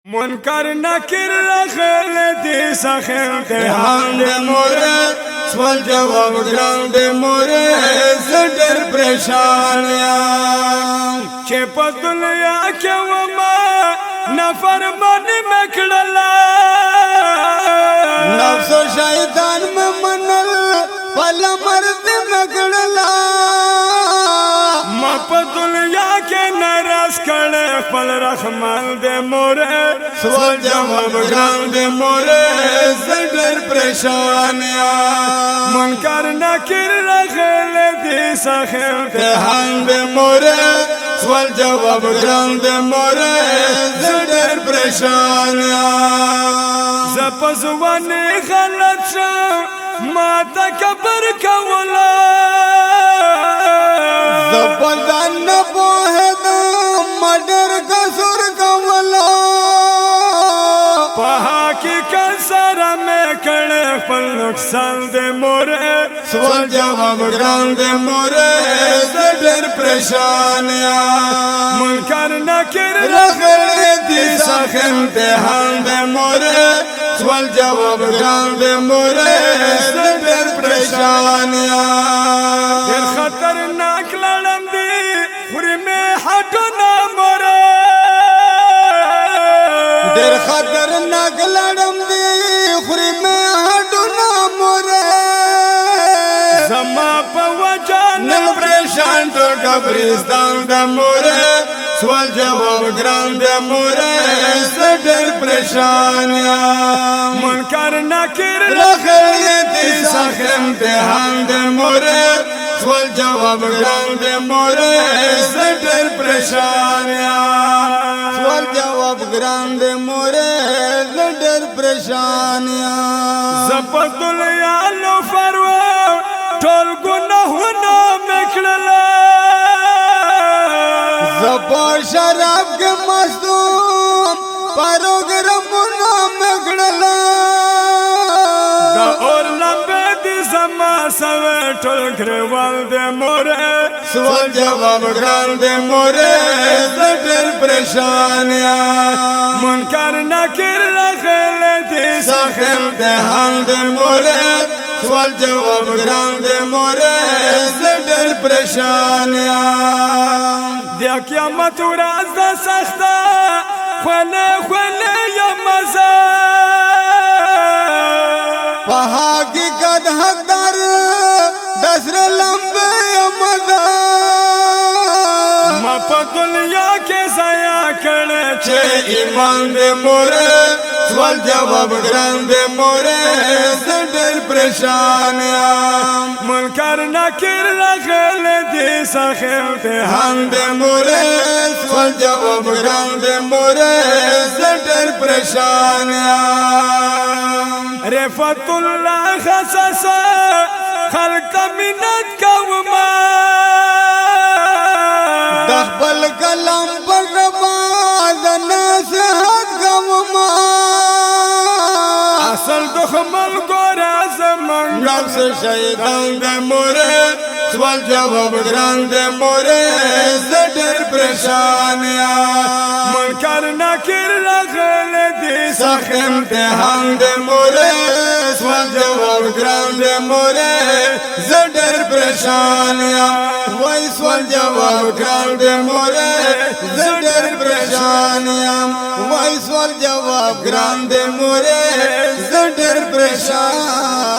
منکر نکر رخل دی سخ امتحان دی مورد سوال جواب گران دی مورد زدر پریشان یم چه پا دنیا کے وما نفرمانی مکڑلا نفس و شیطان ممنل پلا مرد مکڑلا ما پا دنیا کے نرس کڑے پل رحمان دے مورے سوال جواب گران دے مورے زدر پریشانیا منکر نکر رخل دی سخ امتحان دے مورے سوال جواب گران دے مورے زدر پریشانیا زپزوانی غلط شم ما تکبر کولا زپزان نبوہد مدر کسر کولا پہا کی کسر میں کڑے پل نقصان دے مورے سوال جواب گران دے مورے زدر پریشانیا منکر نکر رخل دی سخ امتحان دے مورے سوال جواب گران دے مورے زدر پریشانیا دیر خطرناک لڑم دی خوری میں ہٹونا مورے دیر خطرناک لڑم دی خوری میں ہٹونا مورے زما پا وجان پریشان تو قبرستان دا مورے سوال جواب گران دے مورے زدر پریشانیا منکر نکر رخل دی سخ امتحان دے مورے سوال جواب گران دے مورے زدر پریشانیا سوال جواب گران دے مورے زدر پریشانیا زپت الیالو فرو ٹول گناہونا مکڑلا زپا شراب کے مصدوم پروگرامونا مکڑلا دا اور لمبے دی زما سوے ٹول گریوال دے مورے سوال جواب گران دے مورے زدر پریشانیا منکر نکر رخل دی سخ امتحان دے مورے سوال جواب گران دے مورے زدر پریشانیا دیا قیامت و راز دا سختا خوالے خوالے یا مزا پہا کی قد حق در دسر لمبے یا مزا ما پا دنیا کے ضائع کڑے چھے ایمان دے مورے سوال جواب گران دے مورے زدر پریشانیا منکر نکر رخل دی سخ امتحان دے مورے سوال جواب گران دے مورے زدر پریشانیا رفت اللہ خصصا خلق منت کوما دخبل کلام پر رباز نصیحت کوما اصل دخمل گورا زمان نفس شیطان دے مورے سوال جواب گران دے مورے زدر پریشانیا منکر نکر رخل دی سخ امتحان دے مورے سوال جواب گران دے مورے زدر پریشانیا وای سوال جواب گران دے مورے زدر پریشانیا وای سوال جواب گران دے مورے زدر پریشان